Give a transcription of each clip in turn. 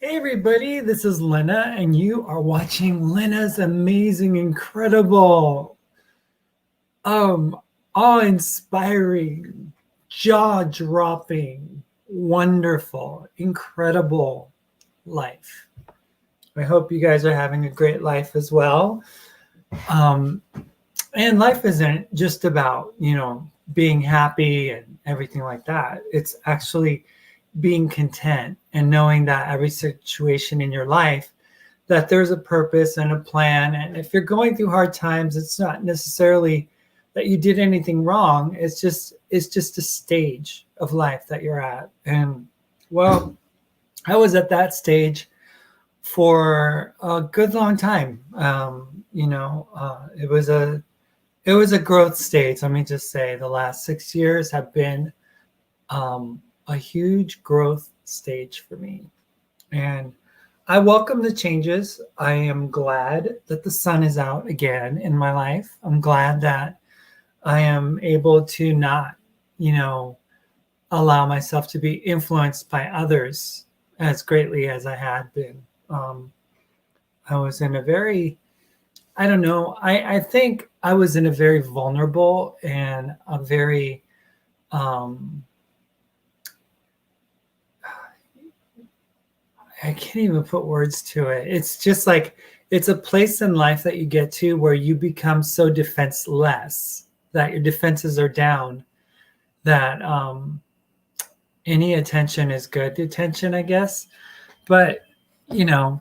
Hey everybody, this is Lynna, and you are watching Lynna's amazing, incredible, um, awe-inspiring, jaw-dropping, wonderful, incredible life. I hope you guys are having a great life as well. Um, and life isn't just about, being happy and everything like that. It's actually being content and knowing that every situation in your life that there's a purpose and a plan. And if you're going through hard times, it's not necessarily that you did anything wrong. It's just a stage of life that you're at. And well, I was at that stage for a good long time. It was a growth stage. Let me just say the last 6 years have been a huge growth stage for me. And I welcome the changes. I am glad that the sun is out again in my life. I'm glad that I am able to not, you know, allow myself to be influenced by others as greatly as I had been. Um, I was in a very, I don't know, I think I was in a very vulnerable and a very, um, I can't even put words to it. It's just like it's a place in life that you get to where you become so defenseless that your defenses are down, that any attention is good attention, I guess. But, you know,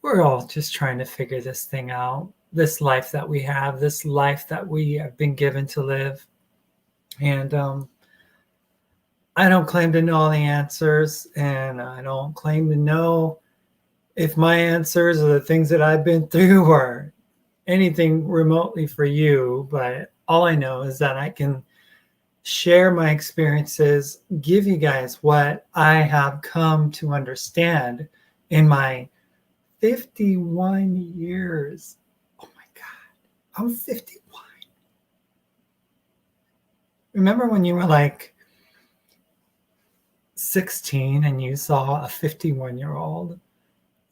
we're all just trying to figure this thing out, this life that we have, this life that we have been given to live. And I don't claim to know all the answers, and I don't claim to know if my answers are the things that I've been through or anything remotely for you, but all I know is that I can share my experiences, give you guys what I have come to understand in my 51 years. Oh my God, I'm 51. Remember when you were like 16 and you saw a 51-year-old?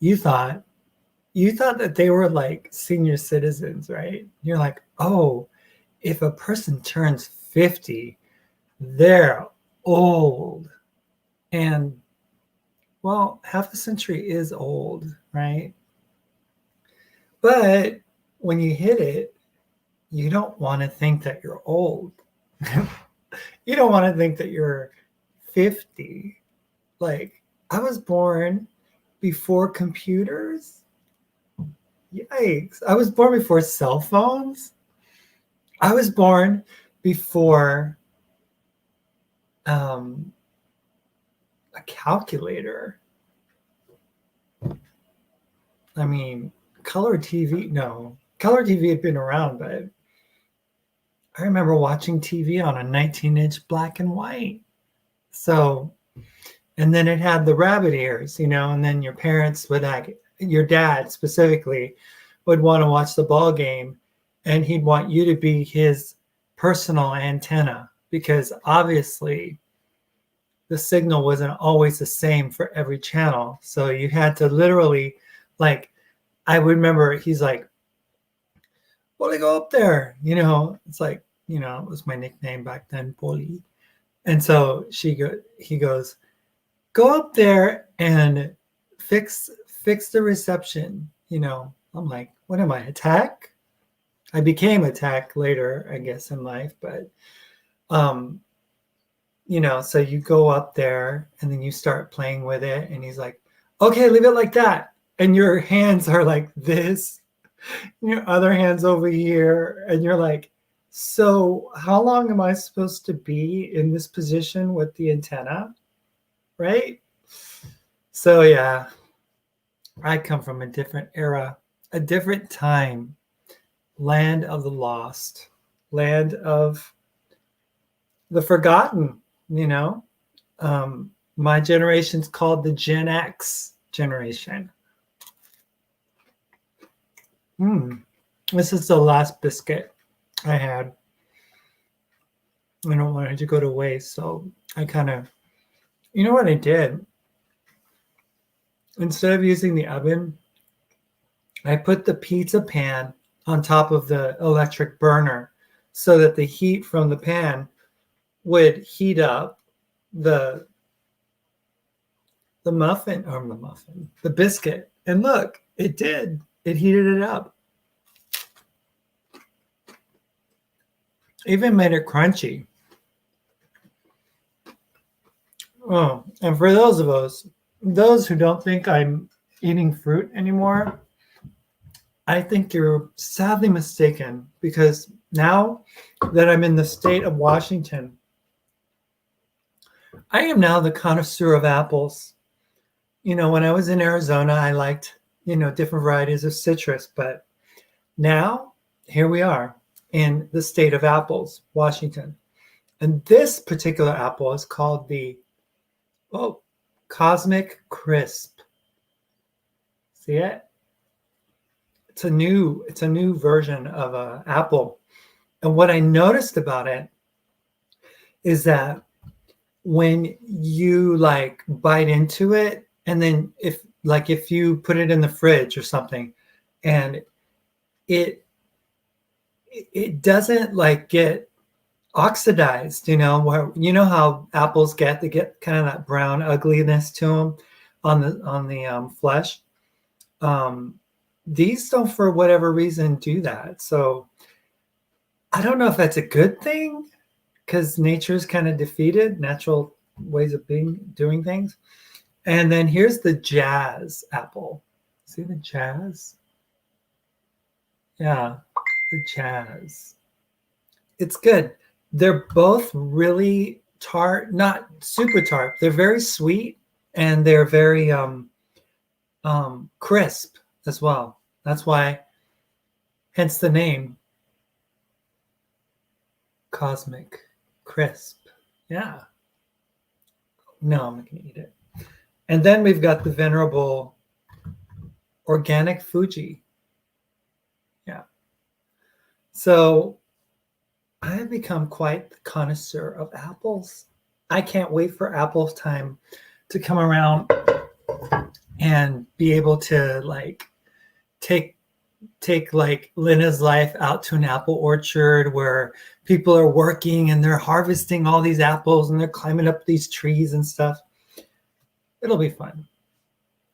You thought that they were like senior citizens, right? You're like, oh, if a person turns 50, they're old. And well, half a century is old, right? But when you hit it, you don't want to think that you're old. You don't want to think that you're 50. Like, I was born before computers. Yikes. I was born before cell phones. I was born before um, a calculator. I mean, color TV, no. Color TV had been around, but I remember watching TV on a 19-inch black and white. So, and then it had the rabbit ears, and then your parents would, like, your dad specifically, would want to watch the ball game, and he'd want you to be his personal antenna because obviously the signal wasn't always the same for every channel. So you had to literally, like, I remember he's like, Polly, go up there. It's like, it was my nickname back then, Polly. And so he goes, go up there and fix the reception. I'm like, what am I, a tech? I became a tech later, I guess, in life, but so you go up there and then you start playing with it, and he's like, okay, leave it like that. And your hands are like this, and your other hand's over here, and you're like, so how long am I supposed to be in this position with the antenna? Right? So yeah, I come from a different era, a different time, land of the lost, land of the forgotten, you know. My generation's called the Gen X generation. This is the last biscuit I had. I don't want it to go to waste, so I kind of, you know what I did? instead of using the oven, I put the pizza pan on top of the electric burner so that the heat from the pan would heat up the the biscuit. And look, it did. It heated it up. Even made it crunchy. Oh, and for those who don't think I'm eating fruit anymore, I think you're sadly mistaken, because now that I'm in the state of Washington, I am now the connoisseur of apples. You know, when I was in Arizona, I liked, different varieties of citrus, but now here we are in the state of apples, Washington. And this particular apple is called the Cosmic Crisp. See it? It's a new version of an apple. And what I noticed about it is that when you like bite into it, and then if you put it in the fridge or something, and it doesn't like get oxidized, where how apples they get kind of that brown ugliness to them on the flesh. These don't, for whatever reason, do that. So I don't know if that's a good thing, because nature's kind of defeated, natural ways of doing things. And then here's the Jazz apple. See the Jazz? Yeah, the Jazz. It's good. They're both really tart, not super tart. They're very sweet, and they're very crisp as well. That's why, hence the name, Cosmic Crisp. Yeah. No, I'm not going to eat it. And then we've got the venerable Organic Fuji. Yeah. So I have become quite the connoisseur of apples. I can't wait for apple time to come around and be able to like take like Lynna's life out to an apple orchard where people are working and they're harvesting all these apples and they're climbing up these trees and stuff. It'll be fun.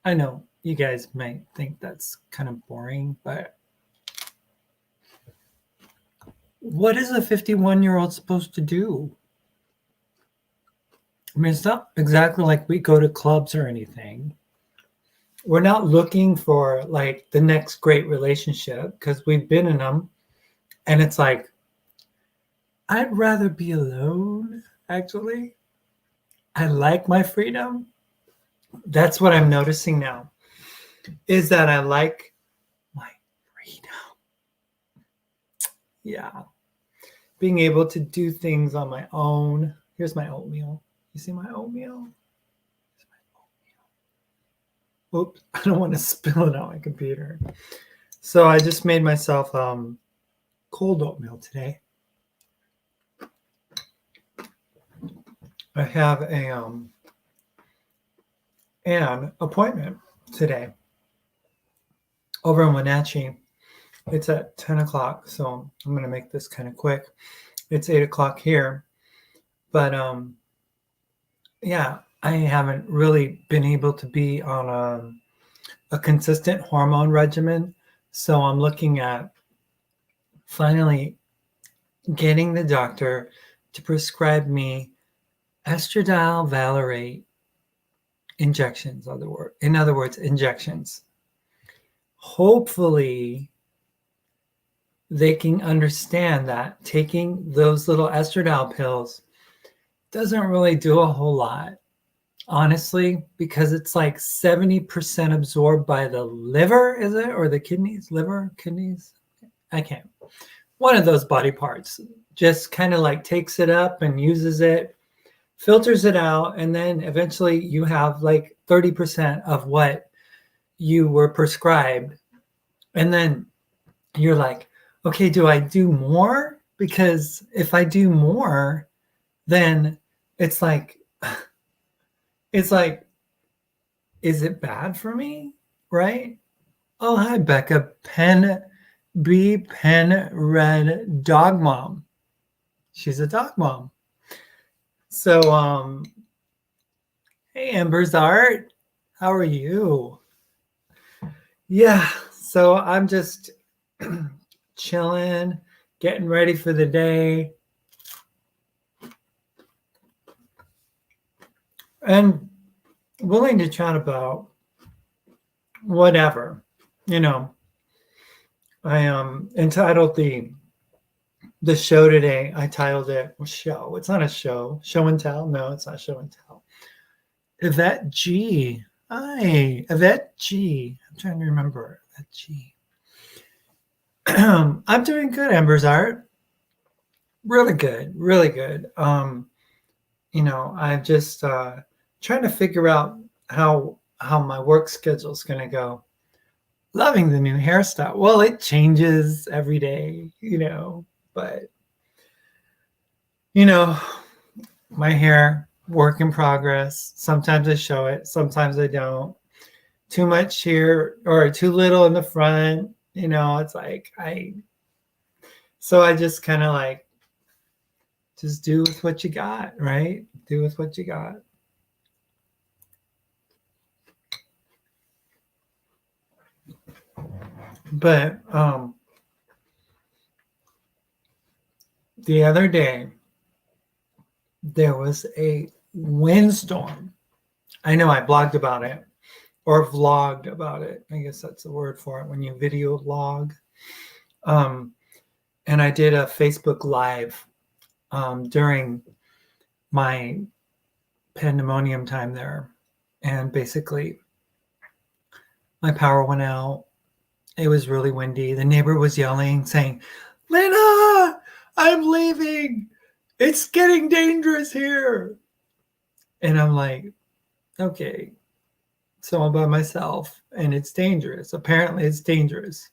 I know you guys might think that's kind of boring, but what is a 51-year-old supposed to do? I mean, it's not exactly like we go to clubs or anything. We're not looking for like the next great relationship, because we've been in them. And it's like, I'd rather be alone, actually. I like my freedom. That's what I'm noticing now, is that I like my freedom. Yeah. Being able to do things on my own. Here's my oatmeal. You see my oatmeal? Oops, I don't want to spill it on my computer. So I just made myself cold oatmeal today. I have an appointment today over in Wenatchee. It's at 10 o'clock, so I'm going to make this kind of quick. It's 8 o'clock here. But yeah, I haven't really been able to be on a consistent hormone regimen. So I'm looking at finally getting the doctor to prescribe me estradiol valerate injections. In other words, injections. Hopefully, they can understand that taking those little estradiol pills doesn't really do a whole lot, honestly, because it's like 70% absorbed by the liver, is it? Or the kidneys? Liver, kidneys? I can't. One of those body parts just kind of like takes it up and uses it, filters it out, and then eventually you have like 30% of what you were prescribed. And then you're like, okay, do I do more? Because if I do more, then it's like is it bad for me? Right? Oh, hi, Becca. Pen Red Dog Mom. She's a dog mom. So, hey, Ember's Art. How are you? Yeah, so I'm just chilling, getting ready for the day. And willing to chat about whatever. You know, I entitled the show today. I titled it show. It's not a show. Show and tell. No, it's not show and tell. Yvette G. Hi, Yvette G. I'm trying to remember Yvette G. I'm doing good, Ember's Art. Really good, really good. I'm just trying to figure out how my work schedule is going to go. Loving the new hairstyle. Well, it changes every day, but my hair, work in progress. Sometimes I show it, sometimes I don't. Too much here or too little in the front, it's like so I just kind of like just do with what you got, right? Do with what you got. But the other day there was a windstorm. I know I blogged about it or vlogged about it. I guess that's the word for it when you video vlog. And I did a Facebook Live during my pandemonium time there. And basically, my power went out. It was really windy. The neighbor was yelling, saying, "Lynna, I'm leaving. It's getting dangerous here." And I'm like, okay, so I'm by myself and it's dangerous. Apparently, it's dangerous.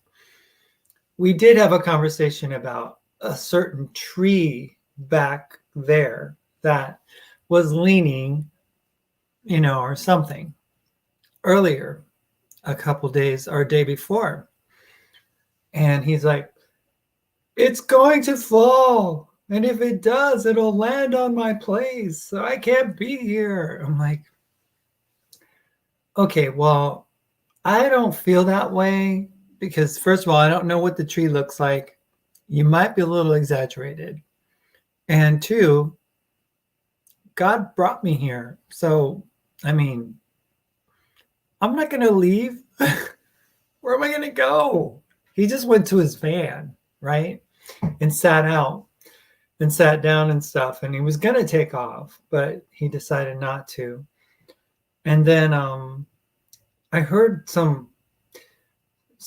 We did have a conversation about a certain tree back there that was leaning, or something earlier, a couple days or a day before. And he's like, "It's going to fall. And if it does, it'll land on my place. So I can't be here." I'm like, okay, well, I don't feel that way because, first of all, I don't know what the tree looks like. You might be a little exaggerated. And two, God brought me here. So, I mean, I'm not going to leave. Where am I going to go? He just went to his van, right? And sat out and sat down and stuff. And he was going to take off, but he decided not to. And then I heard some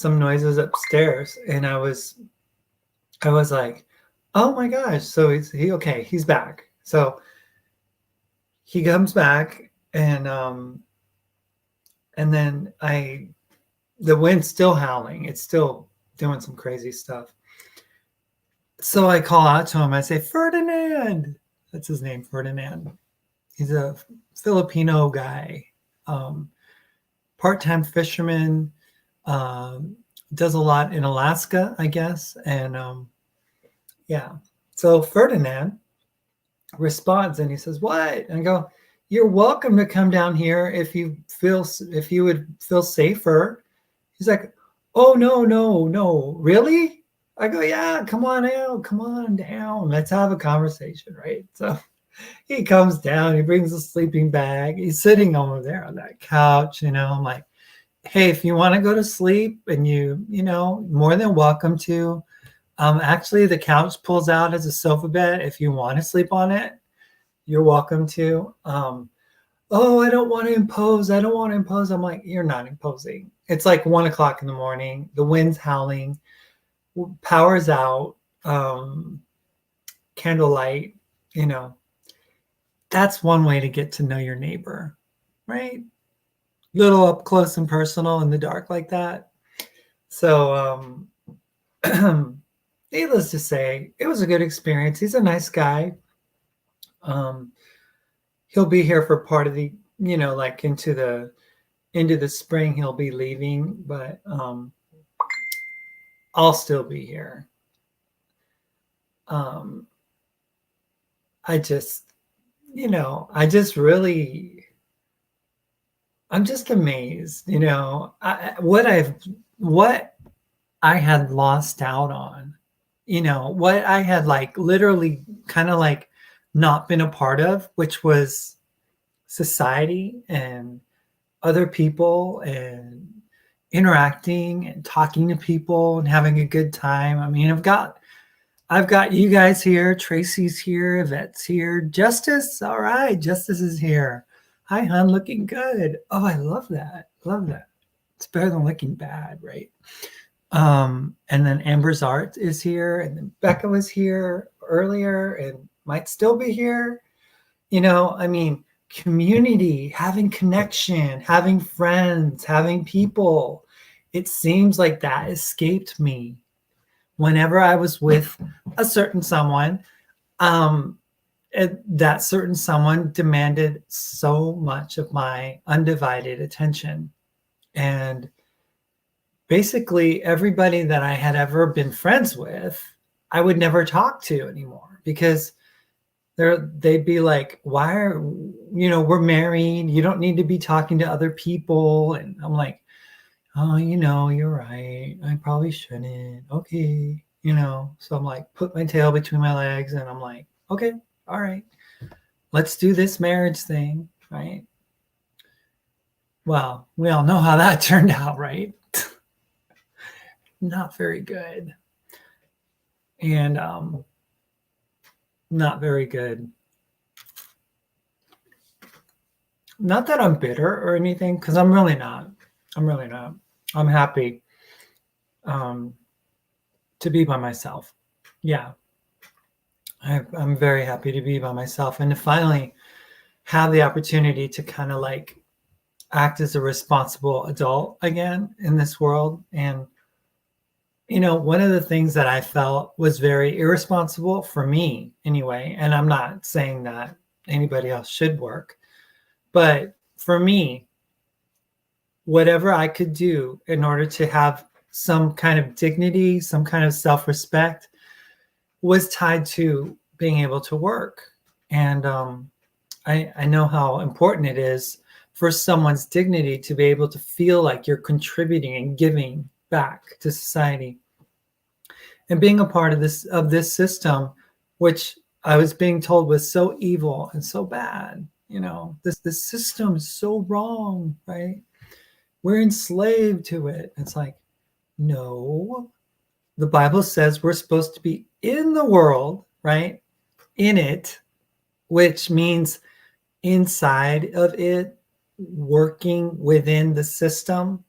noises upstairs, and I was like, "Oh my gosh!" So he's back. So he comes back, and then the wind's still howling. It's still doing some crazy stuff. So I call out to him. I say, "Ferdinand," that's his name, Ferdinand. He's a Filipino guy, part-time fisherman. Does a lot in Alaska, I guess. And yeah. So Ferdinand responds and he says, "What?" And I go, "You're welcome to come down here if you would feel safer." He's like, "Oh, no. Really?" I go, "Yeah, come on out. Come on down. Let's have a conversation." Right. So he comes down, he brings a sleeping bag. He's sitting over there on that couch, I'm like, "Hey, if you want to go to sleep and more than welcome to. Actually, the couch pulls out as a sofa bed. If you want to sleep on it, you're welcome to. Oh, I don't want to impose. I'm like, "You're not imposing." It's like 1:00 in the morning. The wind's howling. Power's out. Candlelight, That's one way to get to know your neighbor, right? Little up close and personal in the dark like that. So needless to say, it was a good experience. He's a nice guy. He'll be here for part of the, like into the into the spring he'll be leaving, but I'll still be here. I just, I just really, I'm just amazed, what I had lost out on, what I had like literally kind of like not been a part of, which was society and other people and interacting and talking to people and having a good time. I mean, I've got you guys here. Tracy's here. Yvette's here. Justice. All right. Justice is here. Hi, hon. Looking good. Oh, I love that. Love that. It's better than looking bad, right? And then Amber's Art is here. And then Becca was here earlier and might still be here. I mean, community, having connection, having friends, having people. It seems like that escaped me whenever I was with a certain someone. That certain someone demanded so much of my undivided attention. And basically everybody that I had ever been friends with, I would never talk to anymore because they'd be like, why are, we're married. You don't need to be talking to other people. And I'm like, oh, you're right. I probably shouldn't. Okay. So I'm like, put my tail between my legs and I'm like, okay, all right, let's do this marriage thing. Right. Well, we all know how that turned out, right? Not very good. And, not very good. Not that I'm bitter or anything, because I'm really not. I'm happy to be by myself. Yeah. I'm very happy to be by myself and to finally have the opportunity to kind of like act as a responsible adult again in this world. And one of the things that I felt was very irresponsible for me anyway, and I'm not saying that anybody else should work, but for me, whatever I could do in order to have some kind of dignity, some kind of self-respect was tied to being able to work. And I know how important it is for someone's dignity to be able to feel like you're contributing and giving back to society and being a part of this system, which I was being told was so evil and so bad. This system is so wrong, right? We're enslaved to it. It's like, no, the Bible says we're supposed to be in the world, right? In it, which means inside of it, working within the system,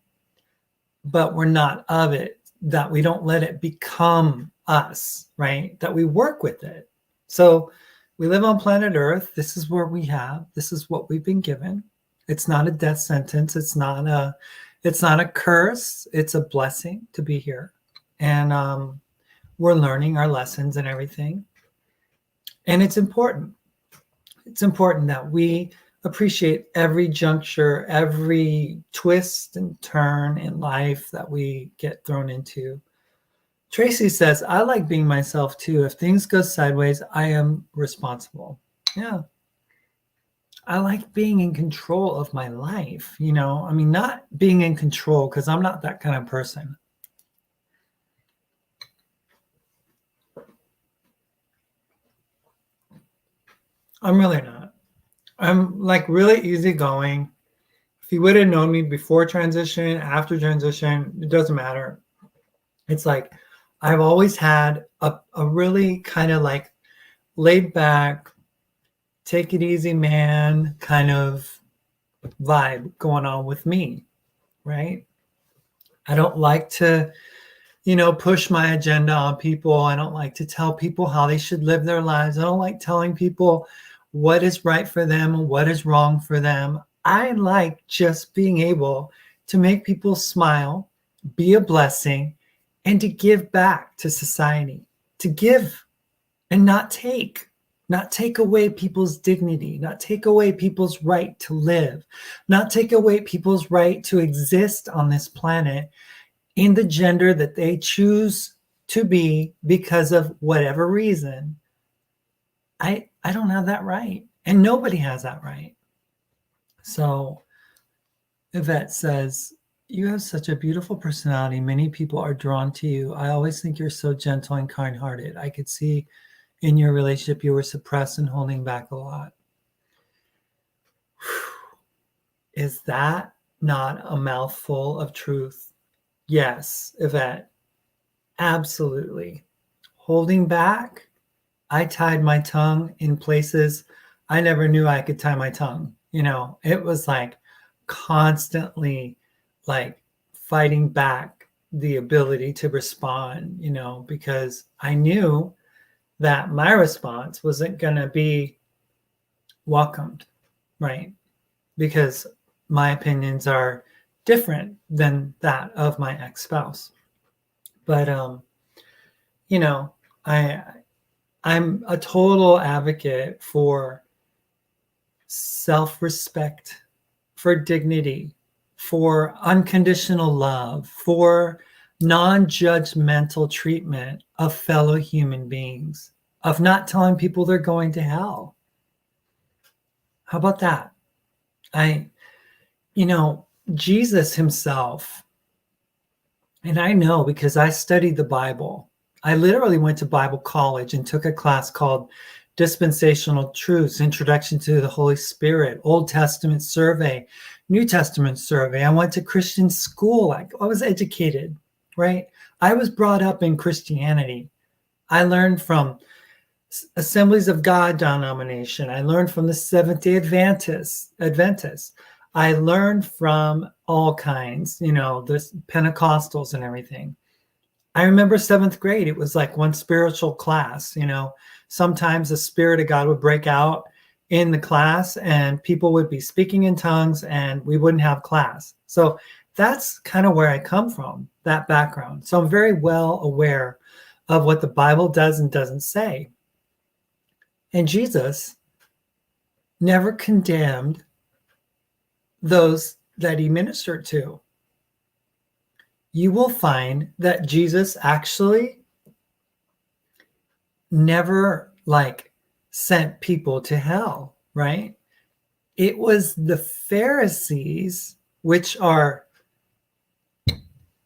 but we're not of it, that we don't let it become us, right? That we work with it. So we live on planet Earth. This is what we've been given. It's not a death sentence. It's not a curse. It's a blessing to be here. And we're learning our lessons and everything. And it's important. It's important that we appreciate every juncture, every twist and turn in life that we get thrown into. Tracy says, I like being myself too. If things go sideways, I am responsible. Yeah. I like being in control of my life, I mean, not being in control because I'm not that kind of person. I'm really not. I'm like really easygoing. If you would have known me before transition, after transition, it doesn't matter. It's like I've always had a really kind of like laid back, take it easy man kind of vibe going on with me, right? I don't like to, push my agenda on people. I don't like to tell people how they should live their lives. I don't like telling people what is right for them and what is wrong for them. I like just being able to make people smile, be a blessing, and to give back to society, to give and not take, not take away people's dignity, not take away people's right to live, not take away people's right to exist on this planet in the gender that they choose to be because of whatever reason. I don't have that right, and nobody has that right. So Yvette says, you have such a beautiful personality. Many people are drawn to you. I always think you're so gentle and kind-hearted. I could see in your relationship you were suppressed and holding back a lot. Is that not a mouthful of truth? Yes, Yvette, absolutely. Holding back, I tied my tongue in places I never knew I could tie my tongue. You know, it was like constantly like fighting back the ability to respond, you know, because I knew that my response wasn't going to be welcomed, right? Because my opinions are different than that of my ex-spouse. But you know, I'm a total advocate for self-respect, for dignity, for unconditional love, for non-judgmental treatment of fellow human beings, of not telling people they're going to hell. How about that? You know, Jesus himself, and I know because I studied the Bible. I literally went to Bible college and took a class called Dispensational Truths, Introduction to the Holy Spirit, Old Testament Survey, New Testament Survey. I went to Christian school. I was educated, right? I was brought up in Christianity. I learned from Assemblies of God denomination. I learned from the Seventh-day Adventists. I learned from all kinds, you know, the Pentecostals and everything. I remember 7th grade, it was like one spiritual class, you know. Sometimes the Spirit of God would break out in the class and people would be speaking in tongues and we wouldn't have class. So that's kind of where I come from, that background. So I'm very well aware of what the Bible does and doesn't say. And Jesus never condemned those that he ministered to. You will find that Jesus actually never like sent people to hell, right? It was the Pharisees, which are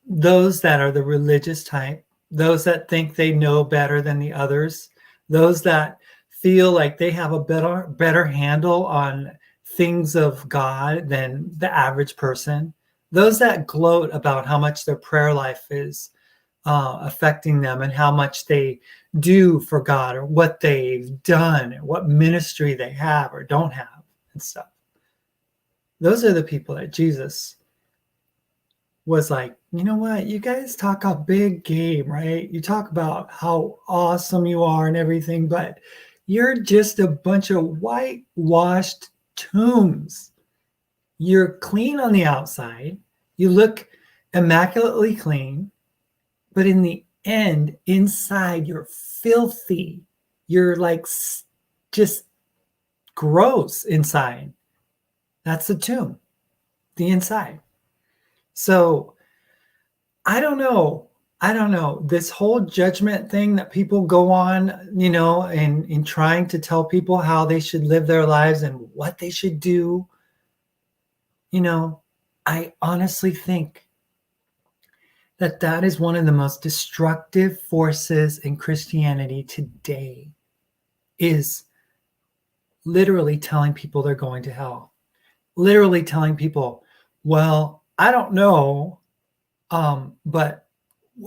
those that are the religious type, those that think they know better than the others, those that feel like they have a better handle on things of God than the average person, those that gloat about how much their prayer life is affecting them and how much they do for God or what they've done or what ministry they have or don't have and stuff. Those are the people that Jesus was like, you know what, you guys talk a big game, right? You talk about how awesome you are and everything, but you're just a bunch of whitewashed tombs. You're clean on the outside. You look immaculately clean, but in the end, inside, you're filthy. You're like just gross inside. That's the tomb, the inside. So I don't know. This whole judgment thing that people go on, you know, and in trying to tell people how they should live their lives and what they should do, you know, I honestly think that that is one of the most destructive forces in Christianity today, is literally telling people they're going to hell. Literally telling people, well, I don't know, but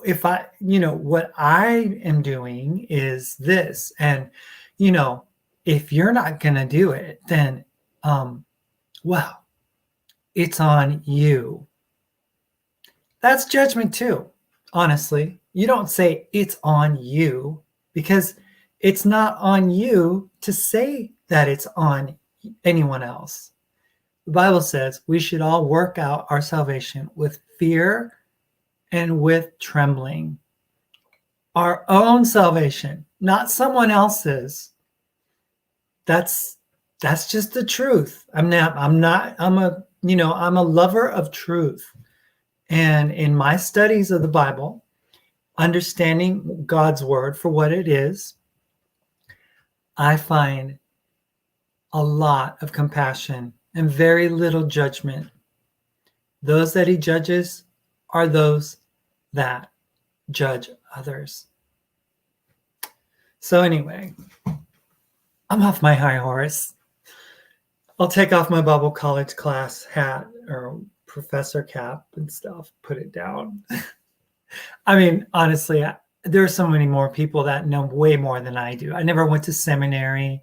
if I, you know, what I am doing is this, and, you know, if you're not going to do it, then, well, it's on you. That's judgment too, honestly. You don't say it's on you, because it's not on you to say that it's on anyone else. The Bible says we should all work out our salvation with fear and with trembling. Our own salvation, not someone else's. that's just the truth. I'm a, I'm a lover of truth. And in my studies of the Bible, understanding God's word for what it is, I find a lot of compassion and very little judgment. Those that he judges are those that judge others. So anyway, I'm off my high horse. I'll take off my Bible college class hat or professor cap and stuff, put it down. I mean, honestly, there are so many more people that know way more than I do. I never went to seminary.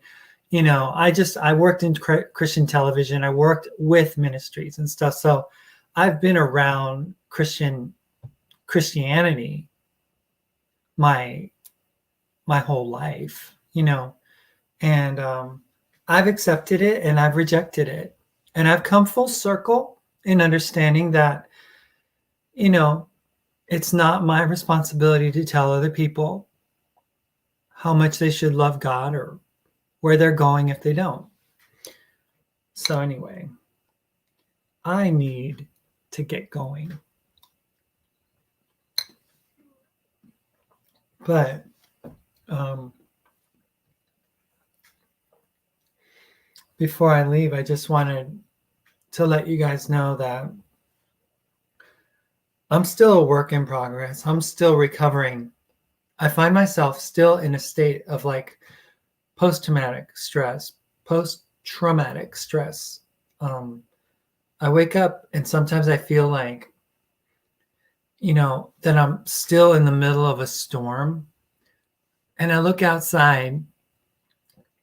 I worked in Christian television. I worked with ministries and stuff. So I've been around Christianity my whole life, and I've accepted it and I've rejected it. And I've come full circle in understanding that, it's not my responsibility to tell other people how much they should love God or where they're going if they don't. So anyway, I need to get going. But before I leave, I just wanted to let you guys know that I'm still a work in progress. I'm still recovering. I find myself still in a state of like post-traumatic stress. I wake up and sometimes I feel like, that I'm still in the middle of a storm. And I look outside,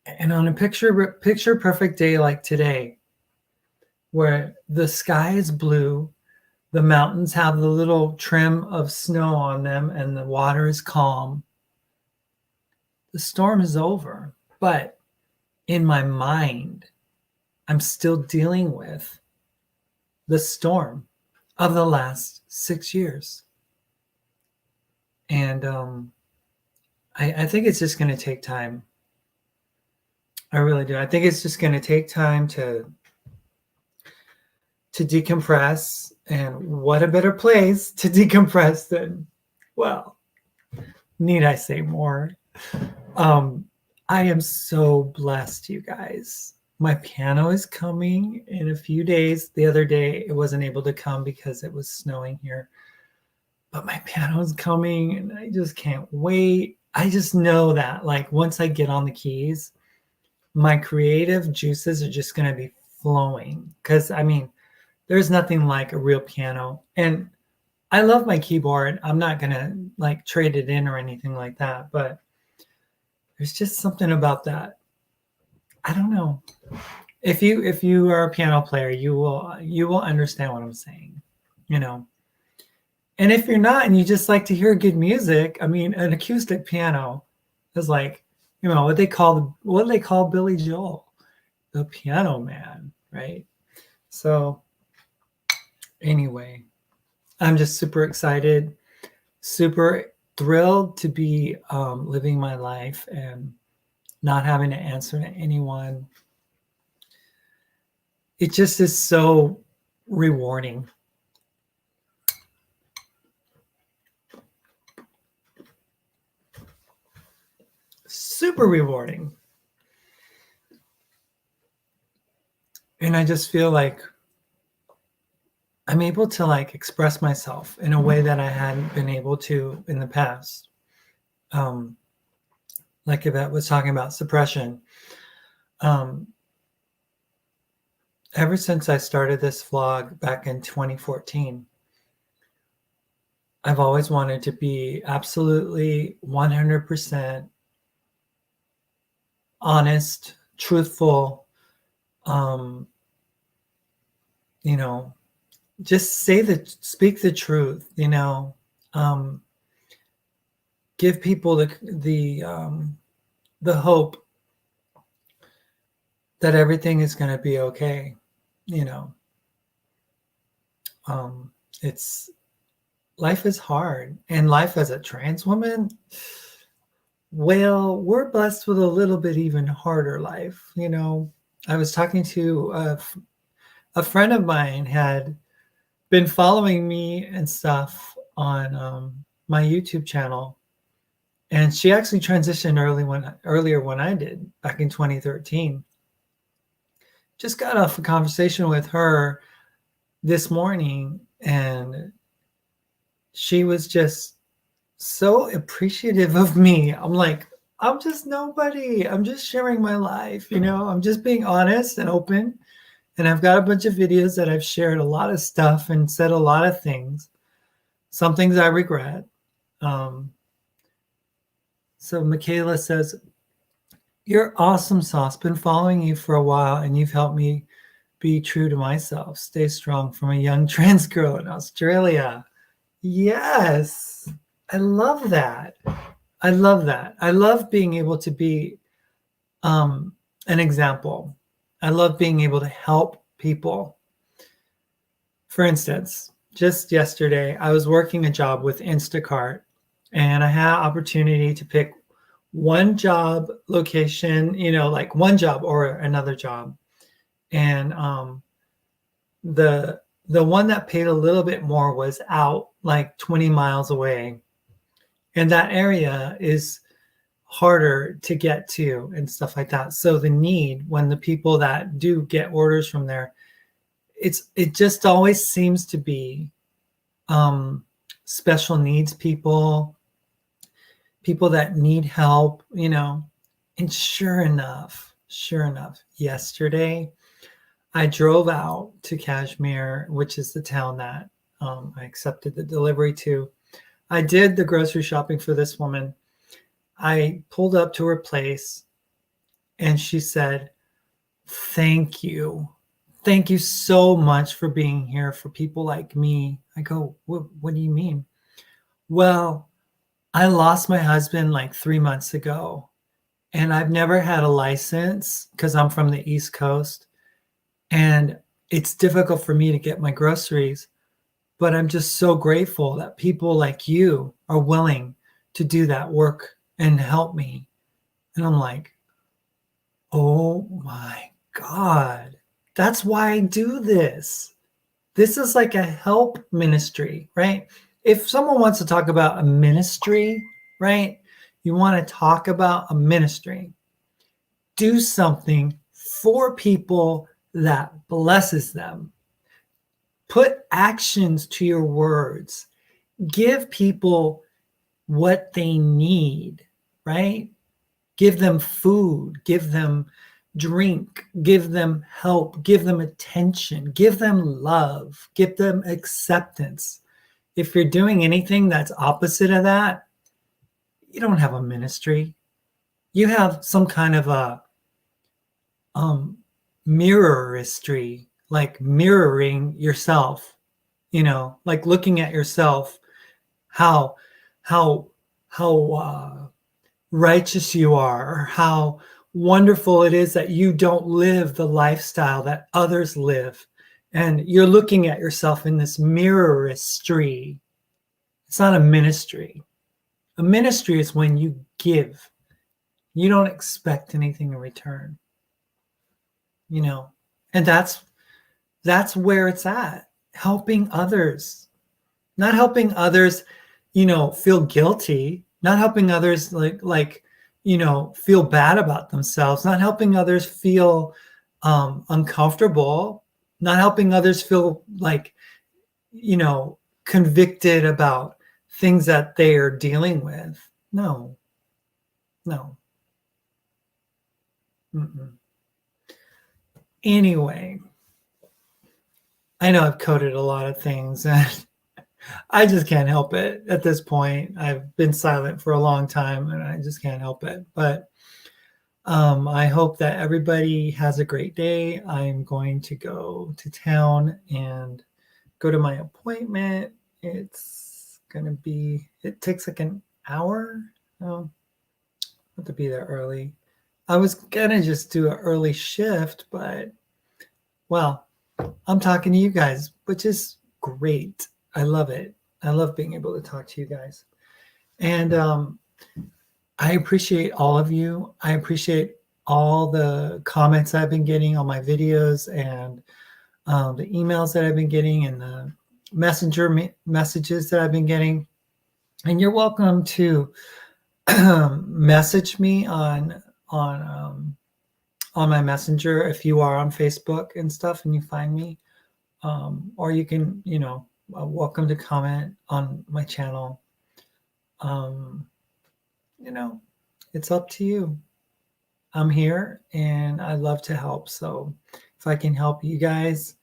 and on a picture perfect day like today, where the sky is blue, the mountains have the little trim of snow on them, and the water is calm, the storm is over. But in my mind, I'm still dealing with the storm of the last 6 years. And I think it's just going to take time. I really do. I think it's just going to take time to decompress. And what a better place to decompress than, well, need I say more? I am so blessed, you guys. My piano is coming in a few days. The other day, it wasn't able to come because it was snowing here. But my piano is coming, and I just can't wait. I just know that, like, once I get on the keys, my creative juices are just going to be flowing. Because, I mean, there's nothing like a real piano. And I love my keyboard. I'm not going to, like, trade it in or anything like that. But there's just something about that. I don't know. If you are a piano player, you will understand what I'm saying, And if you're not, and you just like to hear good music, I mean, an acoustic piano is like, what they call Billy Joel, the piano man, right? So anyway, I'm just super excited, super thrilled to be living my life and not having to answer to anyone. It just is so rewarding. Super rewarding. And I just feel like I'm able to like express myself in a way that I hadn't been able to in the past. Like Yvette was talking about suppression. Ever since I started this vlog back in 2014, I've always wanted to be absolutely 100% honest, truthful, just speak the truth, give people the hope that everything is going to be okay. Life is hard, and life as a trans woman, Well, we're blessed with a little bit even harder life. I was talking to a friend of mine had been following me and stuff on my YouTube channel, and she actually transitioned earlier when I did back in 2013. Just got off a conversation with her this morning, and she was just so appreciative of me. I'm like, I'm just nobody. I'm just sharing my life. I'm just being honest and open. And I've got a bunch of videos that I've shared a lot of stuff and said a lot of things. Some things I regret. So Michaela says, "You're awesome, Sauce. Been following you for a while, and you've helped me be true to myself. Stay strong from a young trans girl in Australia." Yes, I love that. I love that. I love being able to be an example. I love being able to help people. For instance, just yesterday, I was working a job with Instacart, and I had opportunity to pick one job location, like one job or another job. And the one that paid a little bit more was out like 20 miles away. And that area is harder to get to and stuff like that. So the need, when the people that do get orders from there, it just always seems to be special needs people that need help, and sure enough, yesterday I drove out to Kashmir, which is the town that I accepted the delivery to. I did the grocery shopping for this woman. I pulled up to her place, and she said, "Thank you. Thank you so much for being here for people like me." I go, what do you mean? "Well, I lost my husband like 3 months ago, and I've never had a license because I'm from the East Coast, and it's difficult for me to get my groceries. But I'm just so grateful that people like you are willing to do that work and help me." And I'm like, oh my God, that's why I do this. This is like a help ministry, right? If someone wants to talk about a ministry, right? You want to talk about a ministry. Do something for people that blesses them. Put actions to your words. Give people what they need, right? Give them food, give them drink, give them help, give them attention, give them love, give them acceptance. If you're doing anything that's opposite of that, you don't have a ministry. You have some kind of a mirroristry, like mirroring yourself, like looking at yourself, how righteous you are, or how wonderful it is that you don't live the lifestyle that others live. And you're looking at yourself in this mirroristry. It's not a ministry. A ministry is when you give. You don't expect anything in return. And that's where it's at. Helping others. Not helping others, feel guilty. Not helping others feel bad about themselves. Not helping others feel uncomfortable. Not helping others feel like, convicted about things that they are dealing with. No. Mm-mm. Anyway, I know I've coded a lot of things, and I just can't help it at this point. I've been silent for a long time, and I just can't help it. But I hope that everybody has a great day. I'm going to go to town and go to my appointment. It takes like an hour. Oh, I have to be there early. I was gonna just do an early shift, but well, I'm talking to you guys, which is great. I love it. I love being able to talk to you guys. And I appreciate all of you. I appreciate all the comments I've been getting on my videos, and the emails that I've been getting, and the messages that I've been getting. And you're welcome to message me on my messenger if you are on Facebook and stuff and you find me, or you can, welcome to comment on my channel. You know, it's up to you. I'm here and I love to help. So if I can help you guys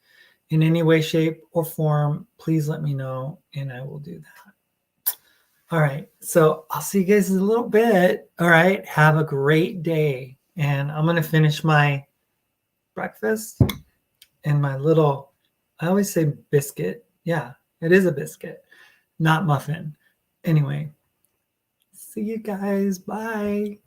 in any way, shape, or form, please let me know and I will do that. All right. So I'll see you guys in a little bit. All right. Have a great day. And I'm going to finish my breakfast and my little, I always say biscuit. Yeah, it is a biscuit, not muffin. Anyway, see you guys. Bye.